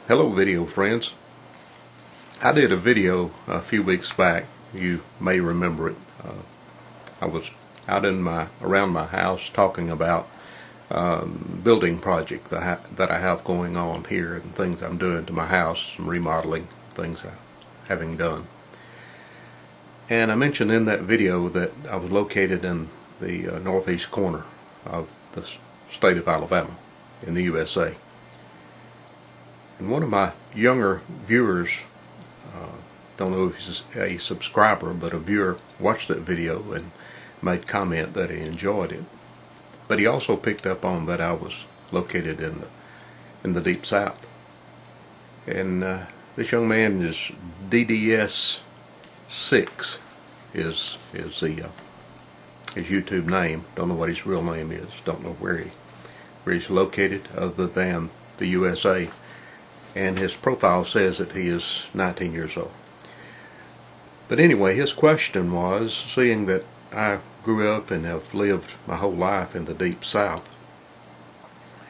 Hello video friends. I did a video a few weeks back. You may remember it. I was out around my house talking about building project that I have going on here and things I'm doing to my house, some remodeling, things I'm having done. And I mentioned in that video that I was located in the northeast corner of the state of Alabama in the USA. And one of my younger viewers, don't know if he's a subscriber, but a viewer, watched that video and made comment that he enjoyed it. But he also picked up on that I was located in the deep south. And this young man is DDS6 is his YouTube name. Don't know what his real name is. Don't know where he's located other than the USA. And his profile says that he is 19 years old. But anyway, his question was, seeing that I grew up and have lived my whole life in the deep south,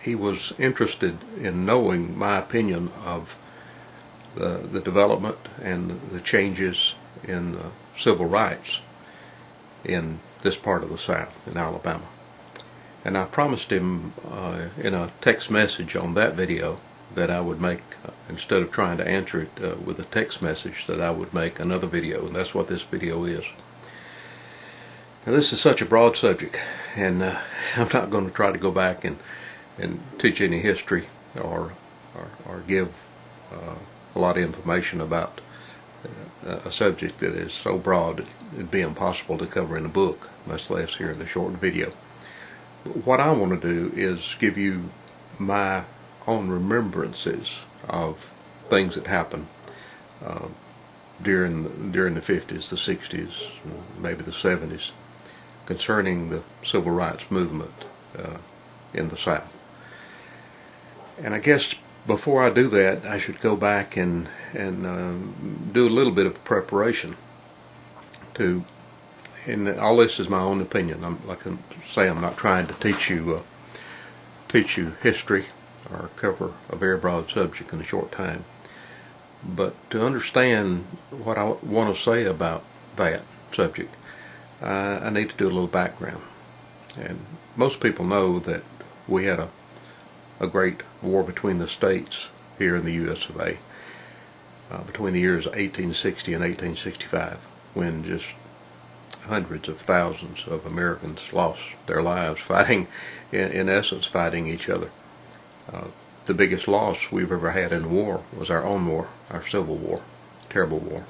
he was interested in knowing my opinion of the development and the changes in civil rights in this part of the South, in Alabama. And I promised him in a text message on that video that I would make, instead of trying to answer it with a text message, that I would make another video, and that's what this video is. Now, this is such a broad subject, and I'm not going to try to go back and teach any history or give a lot of information about a subject that is so broad it'd be impossible to cover in a book, much less here in the short video. What I want to do is give you my own remembrances of things that happened during the 50s, the 60s, maybe the 70s, concerning the civil rights movement in the South. And I guess before I do that, I should go back and do a little bit of preparation to. And all this is my own opinion. Like I say, I'm not trying to teach you history or cover a very broad subject in a short time. But to understand what I want to say about that subject, I need to do a little background. And most people know that we had a great war between the states here in the US of A between the years 1860 and 1865, when just hundreds of thousands of Americans lost their lives fighting, in essence, fighting each other. The biggest loss we've ever had in a war was our own war, our Civil War, terrible war.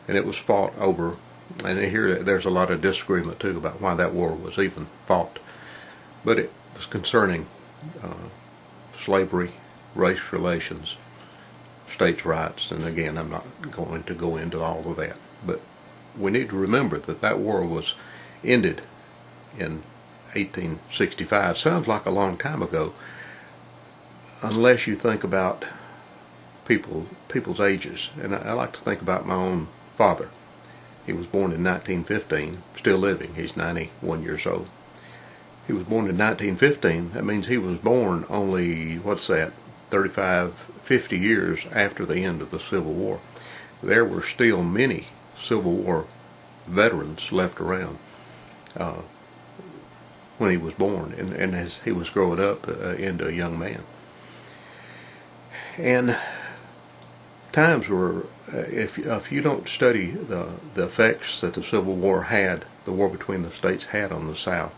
And it was fought over, and here there's a lot of disagreement too about why that war was even fought. But it was concerning slavery, race relations, states' rights, and again, I'm not going to go into all of that. But we need to remember that that war was ended in 1865. Sounds like a long time ago, unless you think about people's ages. And I like to think about my own father. He was born in 1915, still living. He's 91 years old. He was born in 1915. That means he was born only, 35, 50 years after the end of the Civil War. There were still many Civil War veterans left around when he was born, and as he was growing up into a young man. And times were, if you don't study the effects that the Civil War had, the war between the states had on the South,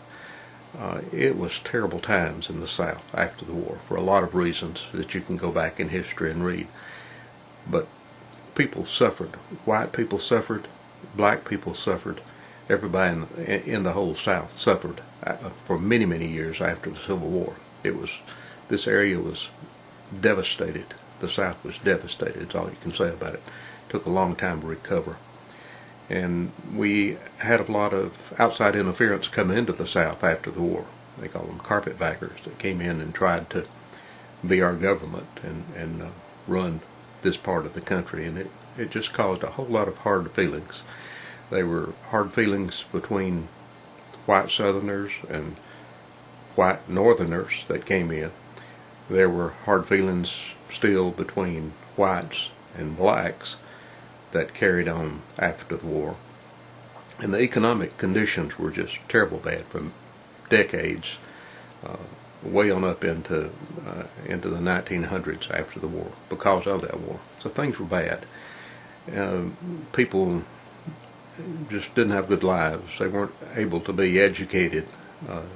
it was terrible times in the South after the war, for a lot of reasons that you can go back in history and read. But people suffered. White people suffered. Black people suffered. Everybody in the whole South suffered for many, many years after the Civil War. This area was devastated. The South was devastated. That's all you can say about it. It took a long time to recover. And we had a lot of outside interference come into the South after the war. They call them carpetbaggers that came in and tried to be our government and run this part of the country. And it just caused a whole lot of hard feelings. They were hard feelings between white Southerners and white Northerners that came in. there were hard feelings still between whites and blacks that carried on after the war. And the economic conditions were just terrible bad for decades, way on up into the 1900s after the war because of that war. So things were bad. People just didn't have good lives. They weren't able to be educated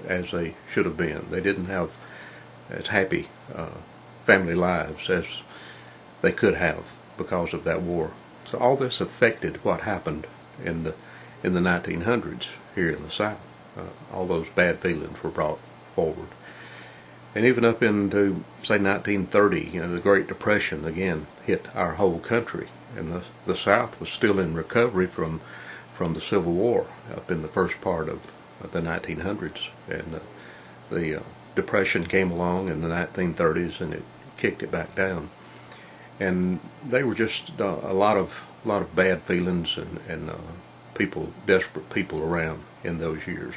as they should have been. They didn't have as happy family lives as they could have because of that war. So all this affected what happened in the 1900s here in the South. All those bad feelings were brought forward. And even up into, say, 1930, the Great Depression again hit our whole country. And the South was still in recovery from the Civil War up in the first part of the 1900s. And the Depression came along in the 1930s and it kicked it back down. And they were just a lot of bad feelings and people, desperate people around in those years.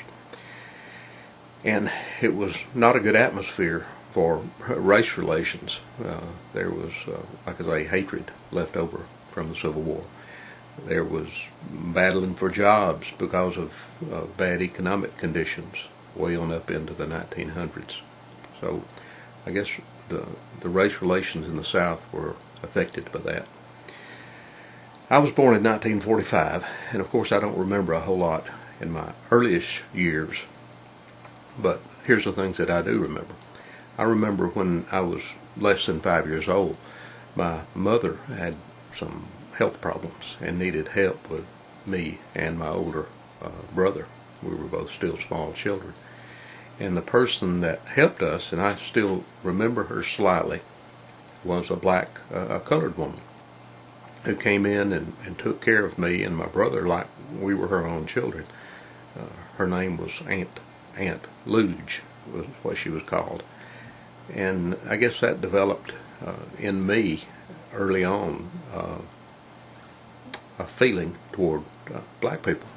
And it was not a good atmosphere for race relations. There was, like I say, hatred left over from the Civil War. There was battling for jobs because of bad economic conditions way on up into the 1900s. So I guess the race relations in the South were affected by that. I was born in 1945, and of course I don't remember a whole lot in my earliest years, but here's the things that I do remember. I remember when I was less than 5 years old, my mother had some health problems and needed help with me and my older brother. We were both still small children. And the person that helped us, and I still remember her slightly, was a colored woman who came in and took care of me and my brother like we were her own children. Her name was Aunt Luge, was what she was called. And I guess that developed in me early on a feeling toward black people.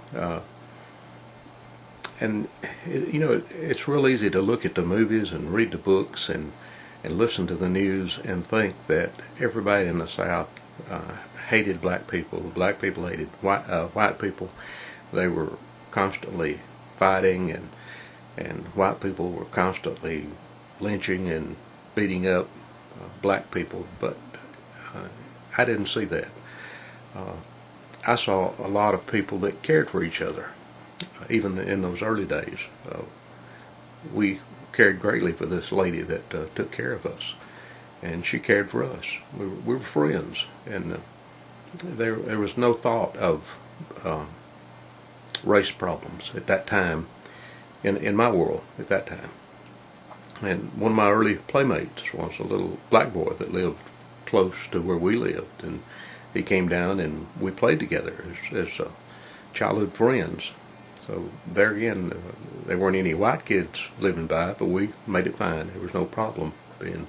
And it's real easy to look at the movies and read the books and listen to the news and think that everybody in the South hated black people hated white people. They were constantly fighting, and white people were constantly lynching and beating up black people. But I didn't see that. I saw a lot of people that cared for each other. Even in those early days, we cared greatly for this lady that took care of us, and she cared for us. We were friends, and there was no thought of race problems at that time in my world at that time. And one of my early playmates was a little black boy that lived close to where we lived, and he came down and we played together as childhood friends. So there again, there weren't any white kids living by, but we made it fine. There was no problem being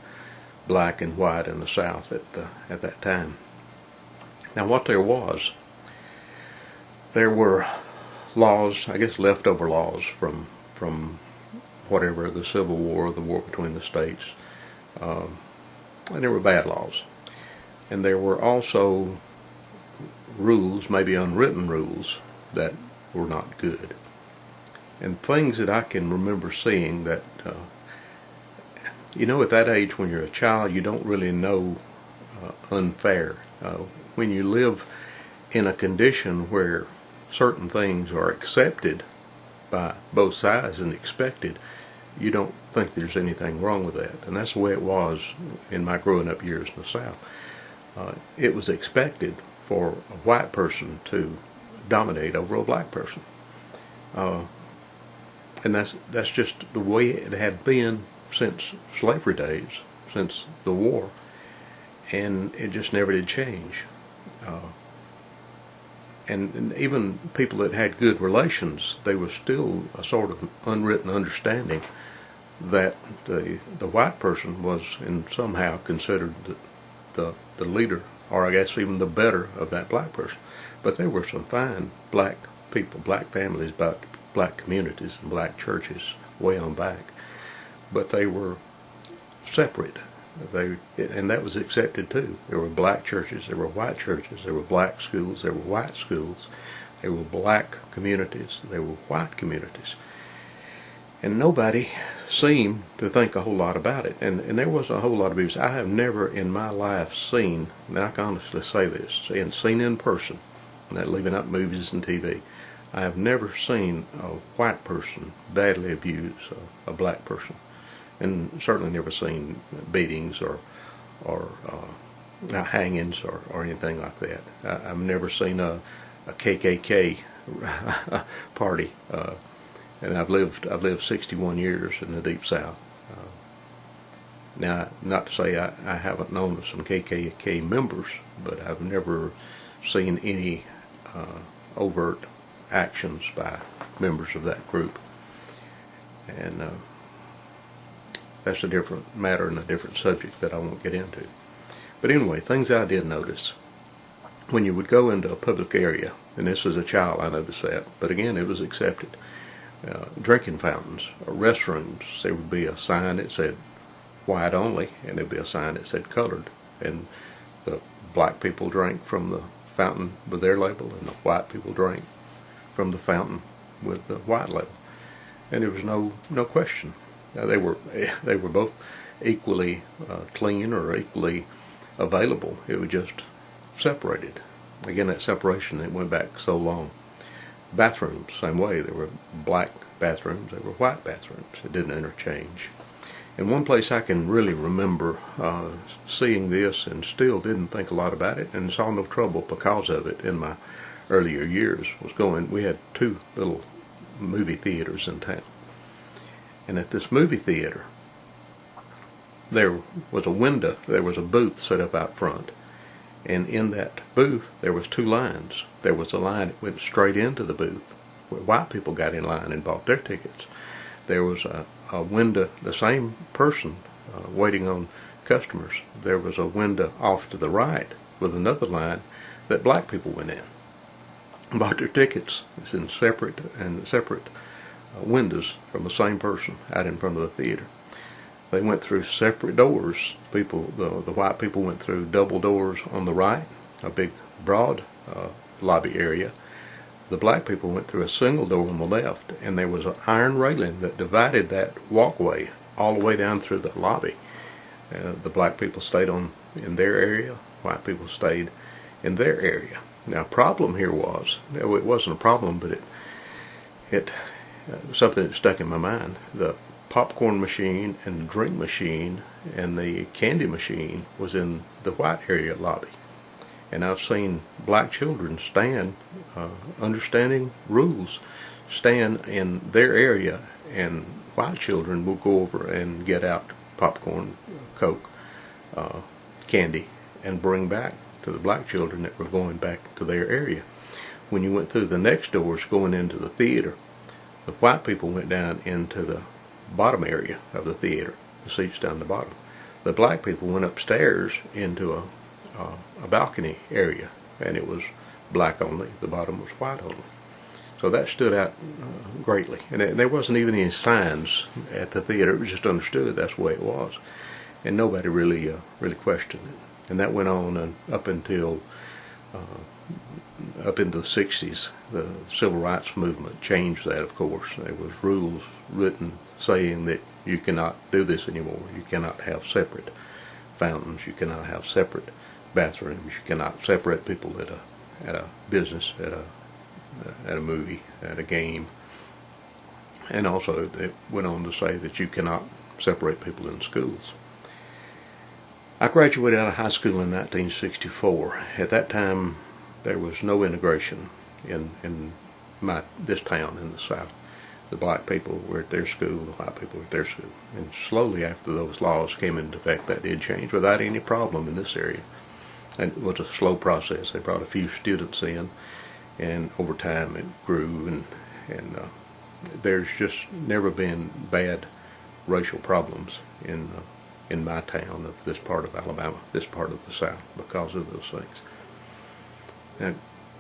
black and white in the South at that time. Now what there were laws, I guess leftover laws from whatever, the Civil War, the war between the states, and there were bad laws. And there were also rules, maybe unwritten rules, that were not good. And things that I can remember seeing that, at that age when you're a child, you don't really know unfair. When you live in a condition where certain things are accepted by both sides and expected, you don't think there's anything wrong with that. And that's the way it was in my growing up years in the South. It was expected for a white person to dominate over a black person. And that's just the way it had been since slavery days, since the war, and it just never did change. And even people that had good relations, there was still a sort of unwritten understanding that the white person was somehow considered the leader, or I guess even the better of that black person. But there were some fine black people, black families, black communities, and black churches way on back. But they were separate. And that was accepted too. There were black churches, there were white churches, there were black schools, there were white schools, there were black communities, there were white communities. And nobody seemed to think a whole lot about it. And there wasn't a whole lot of abuse. I have never in my life seen, and I can honestly say this, and seen in person, not leaving out movies and TV, I have never seen a white person badly abuse a black person. And certainly never seen beatings or hangings or anything like that. I've never seen a KKK party, and I've lived 61 years in the Deep South. Now, not to say I haven't known of some KKK members, but I've never seen any overt actions by members of that group. And that's a different matter and a different subject that I won't get into. But anyway, things I did notice. When you would go into a public area, and this as a child I noticed that, but again it was accepted. Drinking fountains or restrooms, there would be a sign that said white only, and there'd be a sign that said colored. And the black people drank from the fountain with their label, and the white people drank from the fountain with the white label. And there was no question. They were both equally clean or equally available. It was just separated. Again, that separation that went back so long. Bathrooms, same way. There were black bathrooms, there were white bathrooms. It didn't interchange. And one place I can really remember seeing this and still didn't think a lot about it and saw no trouble because of it in my earlier years was we had two little movie theaters in town. And at this movie theater, there was a window, there was a booth set up out front. And in that booth, there was two lines. There was a line that went straight into the booth, where white people got in line and bought their tickets. There was a window, the same person waiting on customers. There was a window off to the right with another line that black people went in, bought their tickets. It's in separate windows from the same person out in front of the theater. They went through separate doors. The white people went through double doors on the right, a big broad lobby area. The black people went through a single door on the left, and there was an iron railing that divided that walkway all the way down through the lobby. The black people stayed in their area, white people stayed in their area. Now, problem here was, it wasn't a problem, but it something that stuck in my mind. The popcorn machine and the drink machine and the candy machine was in the white area lobby. And I've seen black children stand, understanding rules, stand in their area, and white children will go over and get out popcorn, Coke, candy, and bring back to the black children that were going back to their area. When you went through the next doors going into the theater, the white people went down into the bottom area of the theater, the seats down the bottom. The black people went upstairs into a balcony area, and it was black only. The bottom was white only. So that stood out greatly. And there wasn't even any signs at the theater. It was just understood that's the way it was. And nobody really questioned it. And that went on up into the 60s. The Civil Rights Movement changed that, of course. There was rules written saying that you cannot do this anymore. You cannot have separate fountains. You cannot have separate bathrooms. You cannot separate people at a business, at a movie, at a game. And also it went on to say that you cannot separate people in schools. I graduated out of high school in 1964. At that time, there was no integration in this town in the South. The black people were at their school, the white people were at their school. And slowly after those laws came into effect, that did change without any problem in this area. And it was a slow process. They brought a few students in, and over time it grew, and there's just never been bad racial problems in my town of this part of Alabama, this part of the South, because of those things. Now,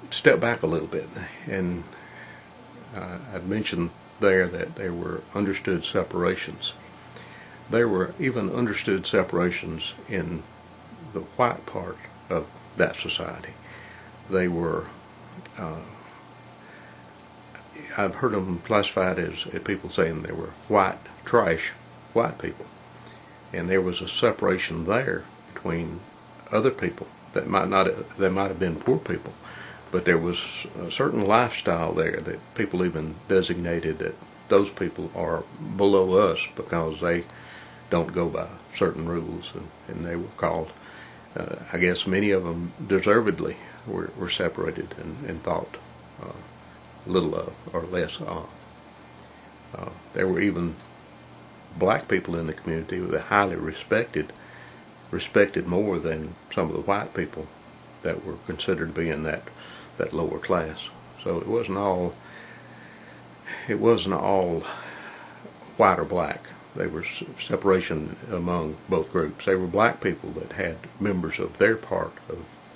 step back a little bit, and I'd mentioned there that there were understood separations. there were even understood separations in the white part of that society. They were, I've heard them classified as people saying they were white trash white people. And there was a separation there between other people that might have been poor people, but there was a certain lifestyle there that people even designated that those people are below us because they don't go by certain rules, and they were called, I guess many of them deservedly were separated and thought little of or less of. There were even black people in the community that highly respected more than some of the white people that were considered to be in that lower class. So it wasn't all white or black. There was separation among both groups. There were black people that had members of their part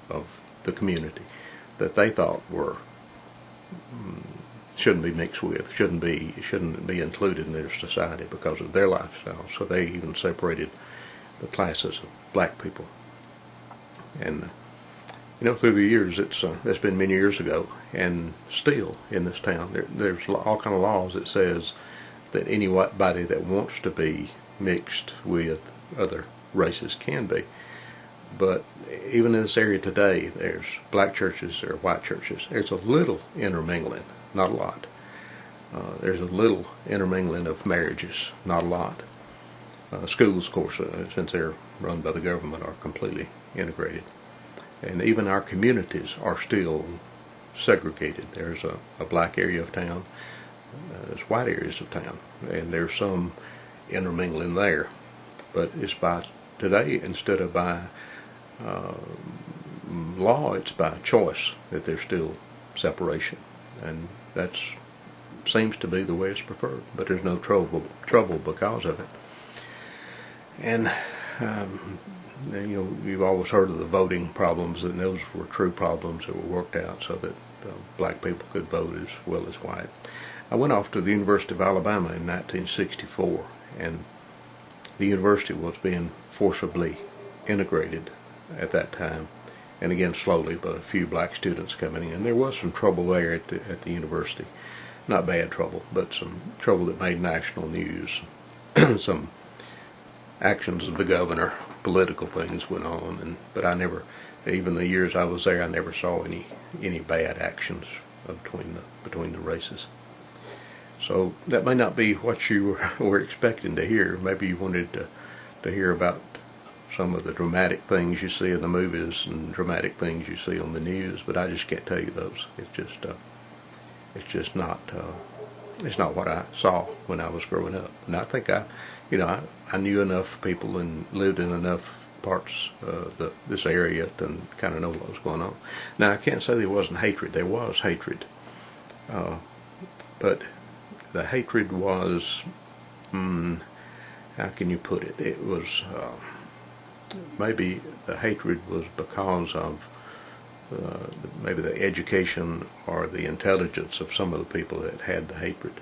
of the community that they thought were shouldn't be mixed with, shouldn't be included in their society because of their lifestyle. So they even separated the classes of black people. And through the years, that's been many years ago, and still in this town, there's all kind of laws that says that anybody that wants to be mixed with other races can be. But even in this area today, there's black churches, there are white churches. There's a little intermingling, not a lot. There's a little intermingling of marriages, not a lot. Schools, of course, since they're run by the government, are completely integrated. And even our communities are still segregated. There's a black area of town, there's white areas of town, and there's some intermingling there. But it's by today, instead of by law, it's by choice that there's still separation, and that seems to be the way it's preferred. But there's no trouble because of it. And you've always heard of the voting problems, and those were true problems that were worked out so that black people could vote as well as white. I went off to the University of Alabama in 1964, and the university was being forcibly integrated at that time, and again slowly, but a few black students coming in. There was some trouble there at the university. Not bad trouble, but some trouble that made national news. Some actions of the governor, political things went on, but I never, even the years I was there, I never saw any bad actions between the races. So that may not be what you were expecting to hear. Maybe you wanted to hear about some of the dramatic things you see in the movies and dramatic things you see on the news, but I just can't tell you those. It's just not what I saw when I was growing up. And I think I knew enough people and lived in enough parts of this area to kind of know what was going on. Now, I can't say there wasn't hatred. There was hatred, but the hatred was, how can you put it? It was maybe the hatred was because of maybe the education or the intelligence of some of the people that had the hatred.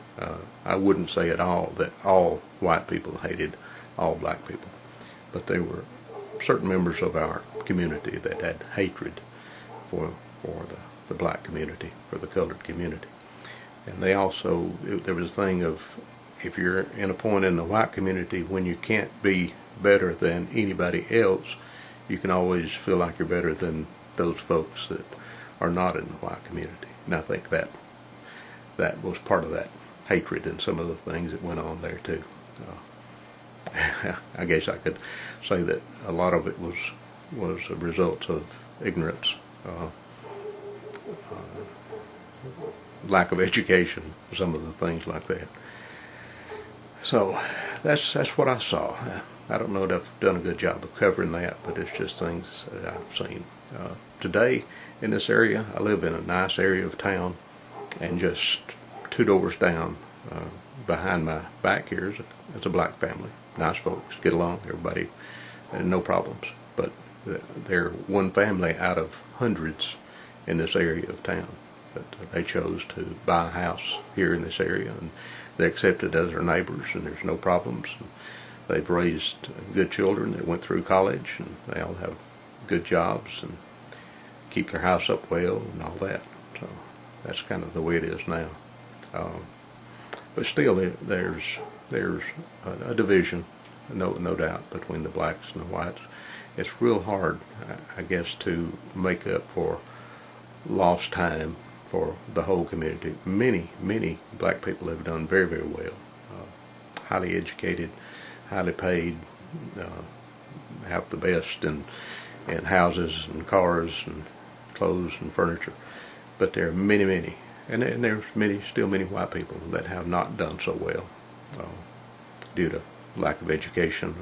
I wouldn't say at all that all white people hated all black people, but there were certain members of our community that had hatred for the black community, for the colored community. And they also, there was a thing of, if you're in a point in the white community when you can't be better than anybody else, you can always feel like you're better than those folks that are not in the white community. And I think that was part of that hatred and some of the things that went on there too. I guess I could say that a lot of it was a result of ignorance, lack of education, some of the things like that. So that's what I saw. I don't know that I've done a good job of covering that, but it's just things that I've seen. Today in this area, I live in a nice area of town, and just 2 doors down, behind my back here is a black family. Nice folks, get along, everybody, and no problems. But they're one family out of hundreds in this area of town. But they chose to buy a house here in this area, and they're accepted as their neighbors, and there's no problems. they've raised good children that went through college, and they all have good jobs and keep their house up well and all that. So that's kind of the way it is now. But still, there's a division, no doubt, between the blacks and the whites. It's real hard, I guess, to make up for lost time for the whole community. Many black people have done very, very well. Highly educated, highly paid, have the best in houses and cars and clothes and furniture. But there are many, and there's still many white people that have not done so well due to lack of education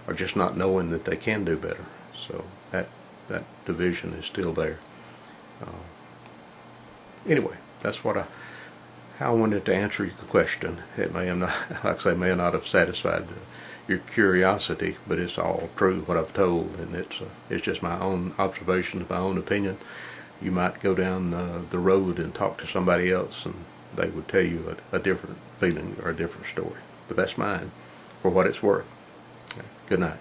or just not knowing that they can do better. So that division is still there. Anyway, that's how I wanted to answer your question. It may have not, like I say, may not have satisfied your curiosity, but it's all true what I've told, and it's just my own observations, my own opinion. You might go down the road and talk to somebody else, and they would tell you a different feeling or a different story. But that's mine, for what it's worth. Okay. Good night.